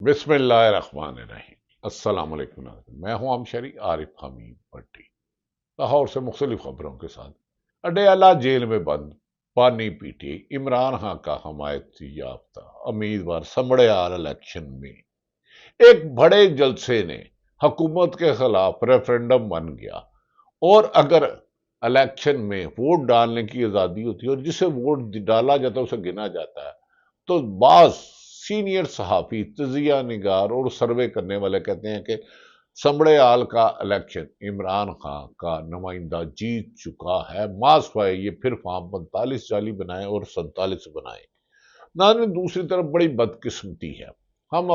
بسم اللہ الرحمن الرحیم۔ السلام علیکم ناظرین، میں ہوں شری عارف حمید بٹی، لاہور سے مختلف خبروں کے ساتھ۔ اڈیالہ جیل میں بند پانی پیٹی عمران خان کا حمایت یافتہ امیدوار سمڑیال الیکشن میں ایک بڑے جلسے نے حکومت کے خلاف ریفرنڈم بن گیا، اور اگر الیکشن میں ووٹ ڈالنے کی آزادی ہوتی ہے اور جسے ووٹ ڈالا جاتا ہے اسے گنا جاتا ہے، تو بعض سینئر صحافی، تجزیہ نگار اور سروے کرنے والے کہتے ہیں کہ سمڑیال کا الیکشن عمران خان کا نمائندہ جیت چکا ہے، ماس وائے یہ پھر فارم 45 بنائے اور 47 بنائے۔ ناظرین، دوسری طرف بڑی بدقسمتی ہے، ہم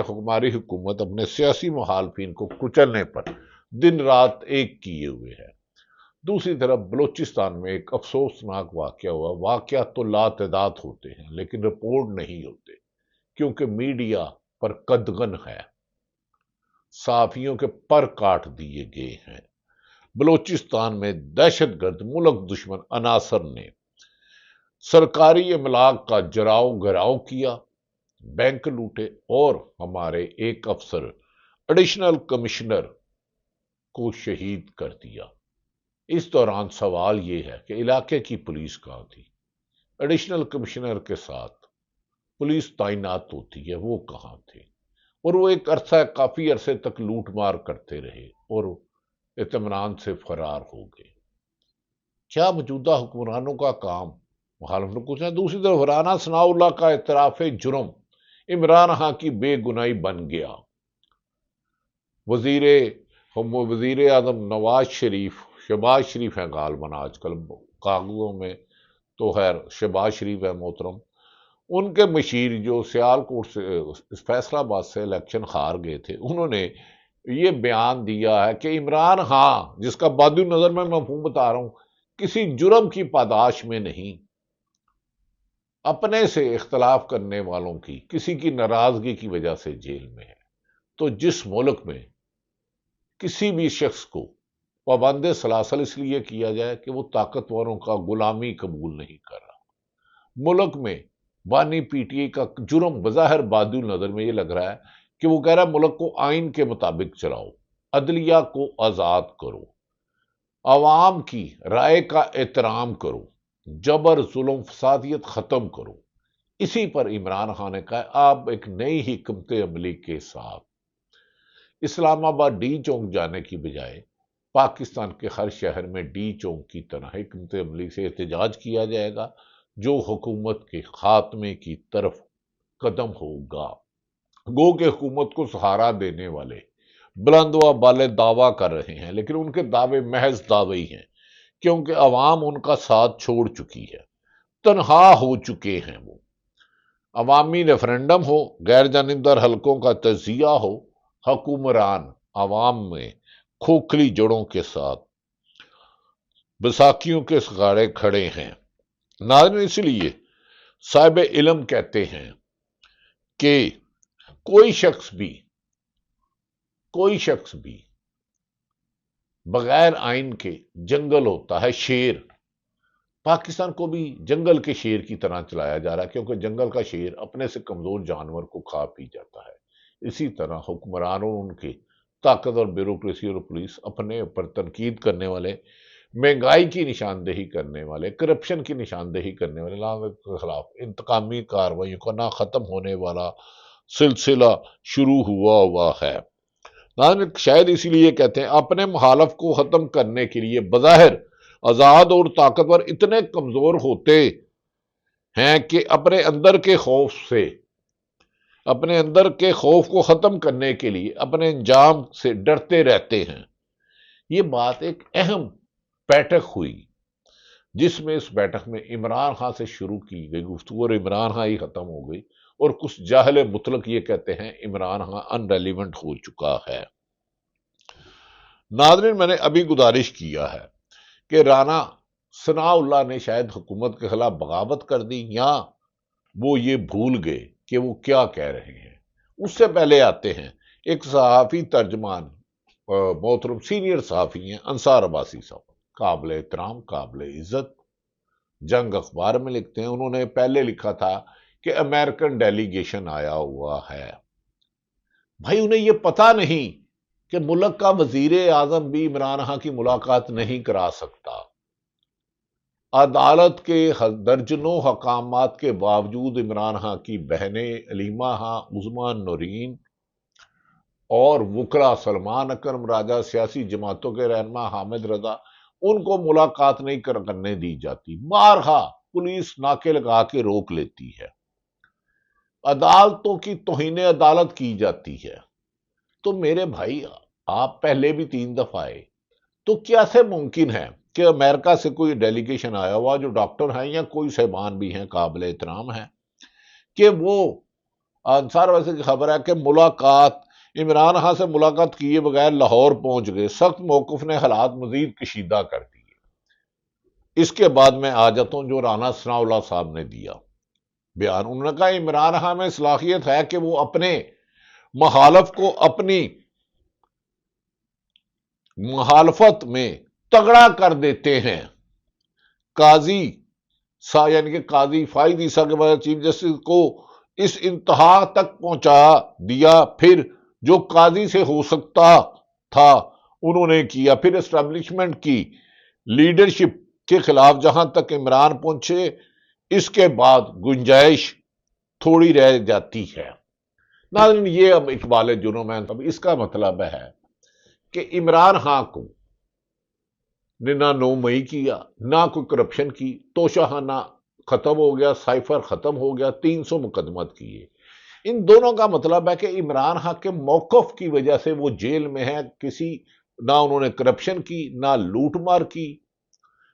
ہماری حکومت اپنے سیاسی مخالفین کو کچلنے پر دن رات ایک کیے ہوئے ہے۔ دوسری طرف بلوچستان میں ایک افسوسناک واقعہ ہوا۔ واقعات تو لاتعداد ہوتے ہیں لیکن رپورٹ نہیں ہوتے، کیونکہ میڈیا پر قدغن ہے، صحافیوں کے پر کاٹ دیے گئے ہیں۔ بلوچستان میں دہشت گرد ملک دشمن عناصر نے سرکاری املاک کا جراؤ گراؤ کیا، بینک لوٹے اور ہمارے ایک افسر ایڈیشنل کمشنر کو شہید کر دیا۔ اس دوران سوال یہ ہے کہ علاقے کی پولیس کہاں تھی؟ ایڈیشنل کمشنر کے ساتھ پولیس تعینات ہوتی ہے، وہ کہاں تھے؟ اور وہ ایک کافی عرصے تک لوٹ مار کرتے رہے اور اطمینان سے فرار ہو گئے۔ کیا موجودہ حکمرانوں کا کام مخالف نے کچھ ہے؟ دوسری طرف رانا ثناء اللہ کا اعتراف جرم عمران خان کی بے گناہی بن گیا۔ وزیر اعظم شہباز شریف ہیں غالباً آج کل کاغذوں میں، تو خیر شہباز شریف ہے محترم، ان کے مشیر جو سیالکوٹ سے فیصل آباد سے الیکشن ہار گئے تھے، انہوں نے یہ بیان دیا ہے کہ عمران خان، جس کا بادی نظر میں مفہوم بتا رہا ہوں، کسی جرم کی پاداش میں نہیں، اپنے سے اختلاف کرنے والوں کی کسی کی ناراضگی کی وجہ سے جیل میں ہے۔ تو جس ملک میں کسی بھی شخص کو پابند سلاسل اس لیے کیا جائے کہ وہ طاقتوروں کا غلامی قبول نہیں کر رہا، ملک میں بانی پی ٹی آئی کا جرم بظاہر بادی نظر میں یہ لگ رہا ہے کہ وہ کہہ رہا ہے ملک کو آئین کے مطابق چلاؤ، عدلیہ کو آزاد کرو، عوام کی رائے کا احترام کرو، جبر ظلم فسادیت ختم کرو۔ اسی پر عمران خان نے کہا آپ ایک نئی حکمت عملی کے ساتھ اسلام آباد ڈی چونک جانے کی بجائے پاکستان کے ہر شہر میں ڈی چونک کی طرح حکمت عملی سے احتجاج کیا جائے گا، جو حکومت کے خاتمے کی طرف قدم ہوگا۔ گو کہ حکومت کو سہارا دینے والے بلند و بالے دعویٰ کر رہے ہیں، لیکن ان کے دعوے محض دعوے ہی ہیں، کیونکہ عوام ان کا ساتھ چھوڑ چکی ہے، تنہا ہو چکے ہیں۔ وہ عوامی ریفرنڈم ہو، غیر جانبدار حلقوں کا تجزیہ ہو، حکمران عوام میں کھوکھلی جڑوں کے ساتھ بیساکھیوں کے سگاڑے کھڑے ہیں۔ ناظرین، اس لیے صاحب علم کہتے ہیں کہ کوئی شخص بھی بغیر آئین کے جنگل ہوتا ہے شیر۔ پاکستان کو بھی جنگل کے شیر کی طرح چلایا جا رہا ہے، کیونکہ جنگل کا شیر اپنے سے کمزور جانور کو کھا پی جاتا ہے۔ اسی طرح حکمرانوں، ان کے طاقتور بیوروکریسی اور پولیس اپنے اوپر تنقید کرنے والے، مہنگائی کی نشاندہی کرنے والے، کرپشن کی نشاندہی کرنے والے لوگوں کے خلاف انتقامی کارروائیوں کا نہ ختم ہونے والا سلسلہ شروع ہوا ہے۔ شاید اسی لیے کہتے ہیں اپنے مخالف کو ختم کرنے کے لیے بظاہر آزاد اور طاقتور اتنے کمزور ہوتے ہیں کہ اپنے اندر کے خوف کو ختم کرنے کے لیے اپنے انجام سے ڈرتے رہتے ہیں۔ یہ بات ایک اہم بیٹھک ہوئی، جس میں اس بیٹھک میں عمران خان سے شروع کی گئی گفتگو اور عمران خان ہی ختم ہو گئی، اور کچھ جاہل مطلق یہ کہتے ہیں عمران خان ان ریلیونٹ ہو چکا ہے۔ ناظرین، میں نے ابھی گزارش کیا ہے کہ رانا ثناء اللہ نے شاید حکومت کے خلاف بغاوت کر دی، یا وہ یہ بھول گئے کہ وہ کیا کہہ رہے ہیں۔ اس سے پہلے آتے ہیں ایک صحافی ترجمان، محترم سینئر صحافی ہیں انصار عباسی صاحب، قابل احترام، قابل عزت، جنگ اخبار میں لکھتے ہیں۔ انہوں نے پہلے لکھا تھا کہ امریکن ڈیلیگیشن آیا ہوا ہے، بھائی انہیں یہ پتا نہیں کہ ملک کا وزیر اعظم بھی عمران خان کی ملاقات نہیں کرا سکتا. عدالت کے درجنوں حکامات کے باوجود عمران خان کی بہنیں علیمہ خان، عظمیٰ نورین اور وکلا سلمان اکرم راجہ، سیاسی جماعتوں کے رہنما حامد رضا، ان کو ملاقات نہیں کرنے دی جاتی. بارہا پولیس ناکے لگا کے روک لیتی ہے. عدالتوں کی توہین عدالت کی جاتی ہے. تو میرے بھائی آپ پہلے بھی 3 دفعہ آئے، تو کیسے ممکن ہے کہ امریکہ سے کوئی ڈیلیگیشن آیا ہوا جو ڈاکٹر ہیں یا کوئی صاحبان بھی ہیں قابل احترام ہیں، کہ وہ انصار ویسے کی خبر ہے کہ ملاقات عمران خان سے ملاقات کیے بغیر لاہور پہنچ گئے. سخت موقف نے حالات مزید کشیدہ کر دیے. اس کے بعد میں آ جاتا ہوں جو رانا ثناء اللہ صاحب نے دیا بیان. انہوں نے کہا عمران خان میں صلاحیت ہے کہ وہ اپنے مخالف کو اپنی مخالفت میں تگڑا کر دیتے ہیں. قاضی یعنی کہ قاضی فائد عیسیٰ کے بعد چیف جسٹس کو اس انتہا تک پہنچا دیا. پھر جو قاضی سے ہو سکتا تھا انہوں نے کیا. پھر اسٹیبلشمنٹ کی لیڈرشپ کے خلاف جہاں تک عمران پہنچے، اس کے بعد گنجائش تھوڑی رہ جاتی ہے. ناظرین یہ اب اقبال جنوں میں اس کا مطلب ہے کہ عمران خان کو نے نہ 9 مئی کیا، نہ کوئی کرپشن کی. توشہ خانہ ختم ہو گیا، سائفر ختم ہو گیا، 300 مقدمات کیے. ان دونوں کا مطلب ہے کہ عمران خان کے موقف کی وجہ سے وہ جیل میں ہیں. نہ انہوں نے کرپشن کی، نہ لوٹ مار کی،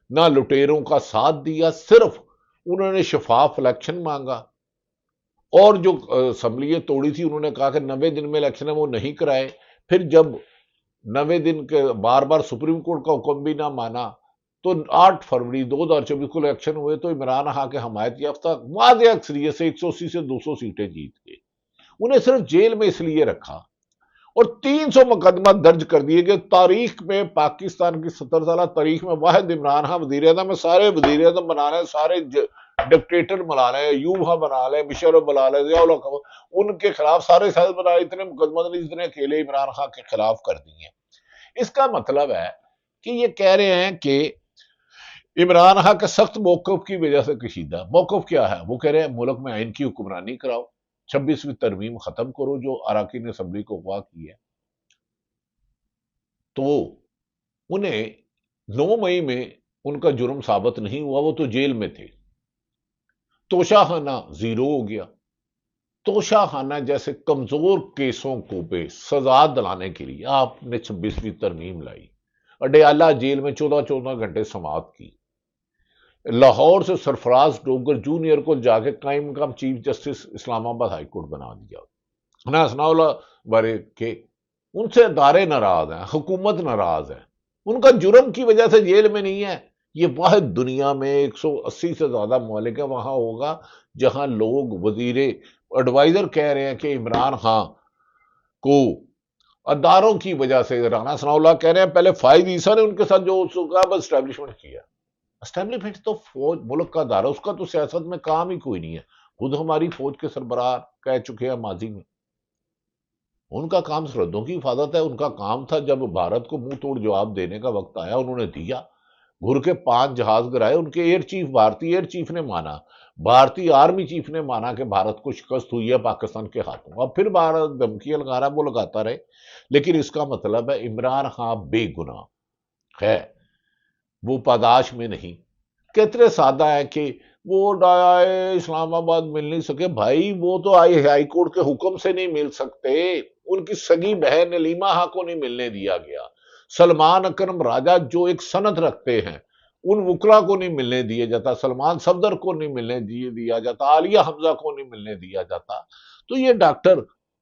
نہ لٹیروں کا ساتھ دیا. صرف انہوں نے شفاف الیکشن مانگا، اور جو اسمبلیاں توڑی تھی انہوں نے کہا کہ 90 دن میں الیکشن ہے، وہ نہیں کرائے. پھر جب 90 دن کے بار بار سپریم کورٹ کا حکم بھی نہ مانا تو 8 فروری 2024 کو الیکشن ہوئے تو عمران خان کے حمایت یافتہ واضح اکثریت سے 180 سے 200 سیٹیں جیت گئے. انہیں صرف جیل میں اس لیے رکھا اور 300 مقدمات درج کر دیے کہ تاریخ میں، پاکستان کی 70 سالہ تاریخ میں واحد عمران خان وزیر اعظم میں. سارے وزیر اعظم بنا رہے ہیں، سارے ڈکٹیٹر بنا رہے ہیں، ایوب خان بنا لیں، مشرف بنا لیں، ضیاء الحق، ان کے خلاف سارے سیاست بنا رہے. اتنے مقدمات نہیں جتنے اکیلے عمران خان کے خلاف کر دیے. اس کا مطلب ہے کہ یہ کہہ رہے ہیں کہ عمران خان کے سخت موقف کی وجہ سے کشیدہ. موقف کیا ہے؟ وہ کہہ رہے ہیں ملک میں آئین کی حکمرانی کراؤ، 26ویں ترمیم ختم کرو جو اراکین اسمبلی کو اغوا کی ہے. تو انہیں 9 مئی میں ان کا جرم ثابت نہیں ہوا، وہ تو جیل میں تھے. توشہ خانہ زیرو ہو گیا. توشہ خانہ جیسے کمزور کیسوں کو پہ سزا دلانے کے لیے آپ نے 26ویں ترمیم لائی. اڈیالہ جیل میں 14 گھنٹے سماعت کی. لاہور سے سرفراز ڈوگر جونیئر کو جا کے قائم مقام چیف جسٹس اسلام آباد ہائی کورٹ بنا دیا. ثناء اللہ بارے کے ان سے ادارے ناراض ہیں، حکومت ناراض ہے. ان کا جرم کی وجہ سے جیل میں نہیں ہے. یہ واحد دنیا میں 180 سے زیادہ ممالک ہے وہاں ہوگا جہاں لوگ وزیر ایڈوائزر کہہ رہے ہیں کہ عمران خان کو اداروں کی وجہ سے. رانا ثناء اللہ کہہ رہے ہیں پہلے فائد عیسیٰ نے ان کے ساتھ جو اسٹیبلشمنٹ کیا. اسٹیبلشمنٹ تو فوج ملک کا ادارہ، اس کا تو سیاست میں کام ہی کوئی نہیں ہے. خود ہماری فوج کے سربراہ کہہ چکے ہیں ماضی میں ان کا کام سرحدوں کی حفاظت ہے. ان کا کام تھا جب بھارت کو منہ توڑ جواب دینے کا وقت آیا انہوں نے دیا. گھر کے 5 جہاز گرائے. ان کے ایئر چیف، بھارتی ایئر چیف نے مانا، بھارتی آرمی چیف نے مانا کہ بھارت کو شکست ہوئی ہے پاکستان کے ہاتھوں. اب پھر بھارت دھمکیاں لگا رہا ہے، وہ لگاتا رہے. لیکن اس کا مطلب ہے عمران خان بے گناہ ہے، وہ پاداش میں نہیں. کتنے سادہ ہے کہ وہ اسلام آباد مل نہیں سکے. بھائی وہ تو ہائی کورٹ کے حکم سے نہیں مل سکتے. ان کی سگی بہن علیمہ خان کو نہیں ملنے دیا گیا. سلمان اکرم راجہ جو ایک سند رکھتے ہیں ان وکلا کو نہیں ملنے دیا جاتا. سلمان صفدر کو نہیں ملنے دیا جاتا. عالیہ حمزہ کو نہیں ملنے دیا جاتا. تو یہ ڈاکٹر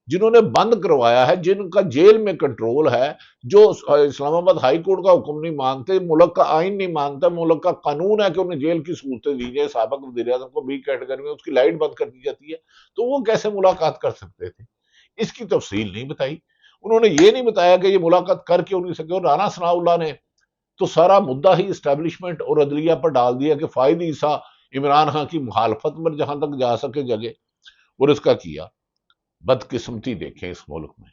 جنہوں نے بند کروایا ہے، جن کا جیل میں کنٹرول ہے، جو اسلام آباد ہائی کورٹ کا حکم نہیں مانتے، ملک کا آئین نہیں مانتا، ملک کا قانون ہے کہ انہیں جیل کی سہولتیں دی جائے. سابق وزیر اعظم کو بی کیٹیگری میں اس کی لائٹ بند کر دی جاتی ہے. تو وہ کیسے ملاقات کر سکتے تھے؟ اس کی تفصیل نہیں بتائی. انہوں نے یہ نہیں بتایا کہ یہ ملاقات کر کیوں نہیں سکے. اور رانا ثناء اللہ نے تو سارا مدعا ہی اسٹیبلشمنٹ اور عدلیہ پر ڈال دیا کہ فائد عیسیٰ عمران خان کی مخالفت میں جہاں تک جا سکے جگہ، اور اس کا کیا. بدقسمتی دیکھیں اس ملک میں.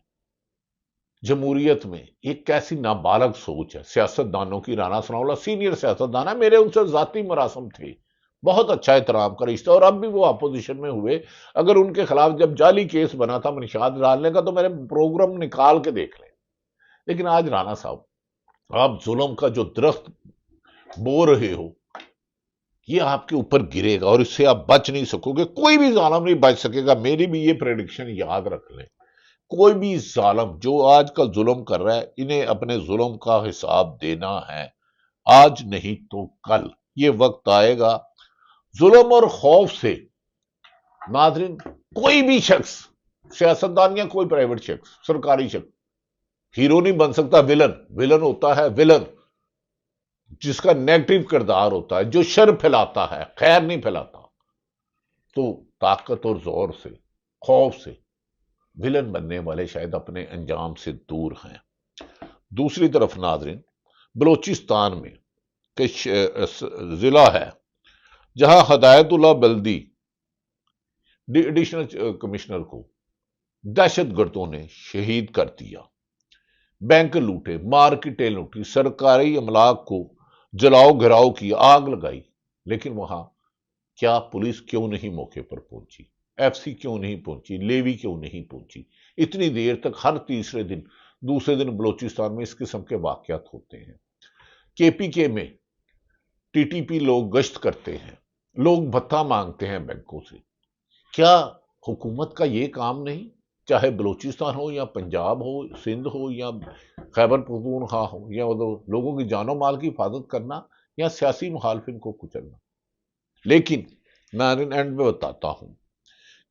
جمہوریت میں ایک کیسی نابالغ سوچ ہے سیاست دانوں کی. رانا ثناء اللہ سینئر سیاست دان ہے, میرے ان سے ذاتی مراسم تھے, بہت اچھا احترام کا رشتہ, اور اب بھی وہ اپوزیشن میں ہوئے. اگر ان کے خلاف جب جعلی کیس بنا تھا منشیات ڈالنے کا تو میرے پروگرام نکال کے دیکھ لیں. لیکن آج رانا صاحب آپ ظلم کا جو درخت بو رہے ہو یہ آپ کے اوپر گرے گا اور اس سے آپ بچ نہیں سکو گے, کوئی بھی ظالم نہیں بچ سکے گا. میری بھی یہ پریڈکشن یاد رکھ لیں, کوئی بھی ظالم جو آج کل ظلم کر رہا ہے انہیں اپنے ظلم کا حساب دینا ہے, آج نہیں تو کل. یہ وقت آئے گا. ظلم اور خوف سے ناظرین کوئی بھی شخص, سیاستدان یا کوئی پرائیویٹ شخص, سرکاری شخص ہیرو نہیں بن سکتا. ولن ہوتا ہے ولن, جس کا نیگیٹو کردار ہوتا ہے, جو شر پھیلاتا ہے, خیر نہیں پھیلاتا. تو طاقت اور زور سے, خوف سے ولن بننے والے شاید اپنے انجام سے دور ہیں. دوسری طرف ناظرین بلوچستان میں ضلع ہے جہاں ہدایت اللہ بلدی ایڈیشنل کمشنر کو دہشت گردوں نے شہید کر دیا. بینک لوٹے, مارکیٹیں لوٹی, سرکاری املاک کو جلاؤ گھراؤ کی, آگ لگائی. لیکن وہاں کیا پولیس کیوں نہیں موقع پر پہنچی, ایف سی کیوں نہیں پہنچی, لیوی کیوں نہیں پہنچی؟ اتنی دیر تک ہر تیسرے دن دوسرے دن بلوچستان میں اس قسم کے واقعات ہوتے ہیں. کے پی کے میں ٹی ٹی پی لوگ گشت کرتے ہیں, لوگ بھتہ مانگتے ہیں بینکوں سے. کیا حکومت کا یہ کام نہیں, چاہے بلوچستان ہو یا پنجاب ہو, سندھ ہو یا خیبر پختونخوا ہو, یا لوگوں کی جان و مال کی حفاظت کرنا یا سیاسی مخالفین کو کچلنا؟ لیکن ناظرین اینڈ میں بتاتا ہوں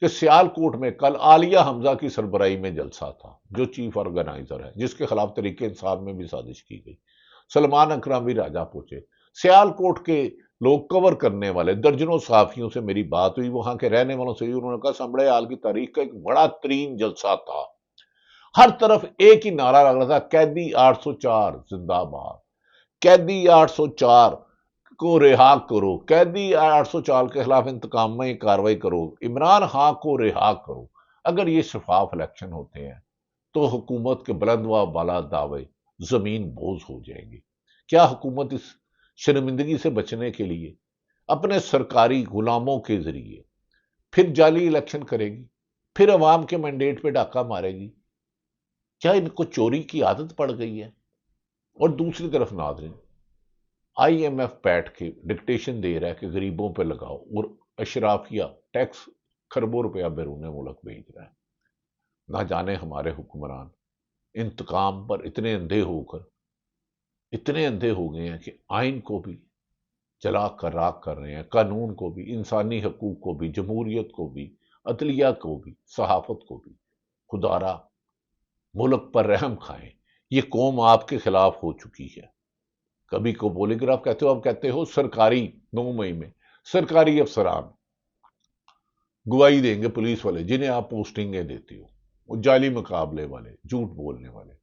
کہ سیال کوٹ میں کل عالیہ حمزہ کی سربراہی میں جلسہ تھا, جو چیف آرگنائزر ہے, جس کے خلاف تحریک انصاف میں بھی سازش کی گئی. سلمان اکرم بھی راجہ پہنچے. سیال کوٹ کے لوگ کور کرنے والے درجنوں صحافیوں سے میری بات ہوئی, وہاں کے رہنے والوں سے, انہوں نے کہا سنبڑے حال کی تاریخ کا ایک بڑا ترین جلسہ تھا. ہر طرف ایک ہی نعرہ لگ رہا تھا, قیدی 804 زندہ باد, قیدی 804 کو رہا کرو, قیدی 804 کے خلاف انتقام میں کاروائی کرو, عمران خان کو رہا کرو. اگر یہ شفاف الیکشن ہوتے ہیں تو حکومت کے بلند و بالا دعوے زمین بوز ہو جائیں گے. کیا حکومت اس شرمندگی سے بچنے کے لیے اپنے سرکاری غلاموں کے ذریعے پھر جعلی الیکشن کرے گی, پھر عوام کے مینڈیٹ پہ ڈاکہ مارے گی؟ کیا ان کو چوری کی عادت پڑ گئی ہے؟ اور دوسری طرف ناظرین آئی ایم ایف بیٹھ کے ڈکٹیشن دے رہا ہے کہ غریبوں پہ لگاؤ, اور اشرافیہ ٹیکس کھربوں روپیہ بیرون ملک بھیج رہا ہے. نہ جانے ہمارے حکمران انتقام پر اتنے اندھے ہو گئے ہیں کہ آئین کو بھی جلا کر راکھ کر رہے ہیں, قانون کو بھی, انسانی حقوق کو بھی, جمہوریت کو بھی, عدلیہ کو بھی, صحافت کو بھی. خدارا ملک پر رحم کھائیں. یہ قوم آپ کے خلاف ہو چکی ہے. کبھی کو پولی گراف کہتے ہو, آپ کہتے ہو سرکاری 9 مئی میں سرکاری افسران گواہی دیں گے, پولیس والے جنہیں آپ پوسٹنگیں دیتے ہو, وہ جعلی مقابلے والے, جھوٹ بولنے والے.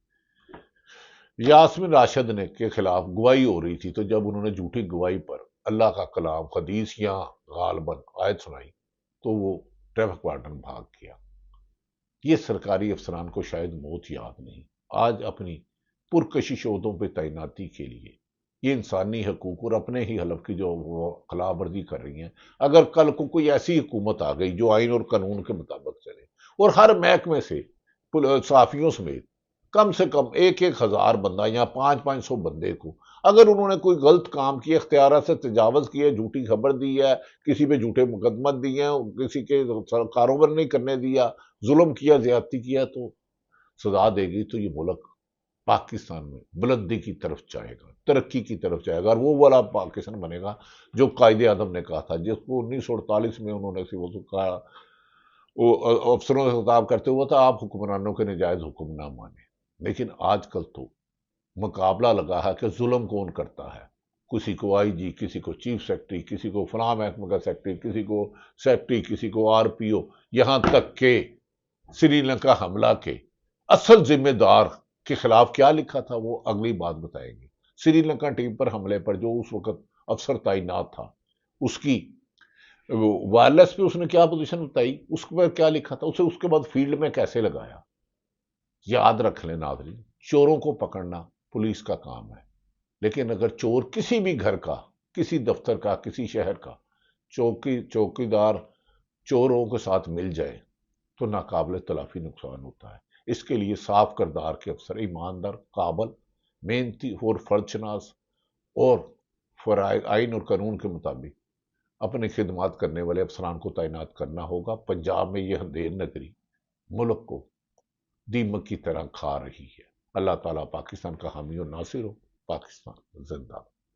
یاسمین راشد نے کے خلاف گواہی ہو رہی تھی, تو جب انہوں نے جھوٹی گواہی پر اللہ کا کلام, حدیث یا غالباً آیت سنائی تو وہ ٹریفک وارڈن بھاگ گیا. یہ سرکاری افسران کو شاید موت یاد نہیں. آج اپنی پرکشش عہدوں پہ تعیناتی کے لیے یہ انسانی حقوق اور اپنے ہی حلف کی جو خلاف ورزی کر رہی ہیں. اگر کل کو کوئی ایسی حکومت آ گئی جو آئین اور قانون کے مطابق چلے, اور ہر محکمے سے صحافیوں سمیت کم سے کم 1,000 بندہ یا 500 بندے کو, اگر انہوں نے کوئی غلط کام کیا, اختیارات سے تجاوز کیا, جھوٹی خبر دی ہے, کسی پہ جھوٹے مقدمات دیے ہیں, کسی کے کاروبار نہیں کرنے دیا, ظلم کیا, زیادتی کیا, تو سزا دے گی تو یہ ملک پاکستان میں بلندی کی طرف جائے گا, ترقی کی طرف جائے گا, اور وہ والا پاکستان بنے گا جو قائد اعظم نے کہا تھا, جس کو 1948 میں انہوں نے کہا, وہ افسروں سے خطاب کرتے ہوا تھا, آپ حکمرانوں کے نجائز حکم نہ مانیں. لیکن آج کل تو مقابلہ لگا ہے کہ ظلم کون کرتا ہے. کسی کو آئی جی, کسی کو چیف سیکرٹری, کسی کو فلاں محکمہ کا سیکرٹری, کسی کو سیکرٹری, کسی کو آر پی او, یہاں تک کہ سری لنکا حملہ کے اصل ذمہ دار کے خلاف کیا لکھا تھا وہ اگلی بات بتائیں گے. سری لنکا ٹیم پر حملے پر جو اس وقت افسر تعینات تھا, اس کی وائرلیس پہ اس نے کیا پوزیشن بتائی, اس پر کیا لکھا تھا, اسے اس کے بعد فیلڈ میں کیسے لگایا. یاد رکھ لیں ناظرین، چوروں کو پکڑنا پولیس کا کام ہے، لیکن اگر چور کسی بھی گھر کا، کسی دفتر کا، کسی شہر کا چوکیدار چوروں کے ساتھ مل جائے تو ناقابل تلافی نقصان ہوتا ہے۔ اس کے لیے صاف کردار کے افسر، ایماندار، قابل، محنتی اور فرد شناس اور فرائض آئین اور قانون کے مطابق اپنی خدمات کرنے والے افسران کو تعینات کرنا ہوگا۔ پنجاب میں یہ اندھیر نگری ملک کو دیمک کی طرح کھا رہی ہے۔ اللہ تعالیٰ پاکستان کا حامی اور ناصر ہو۔ پاکستان زندہ۔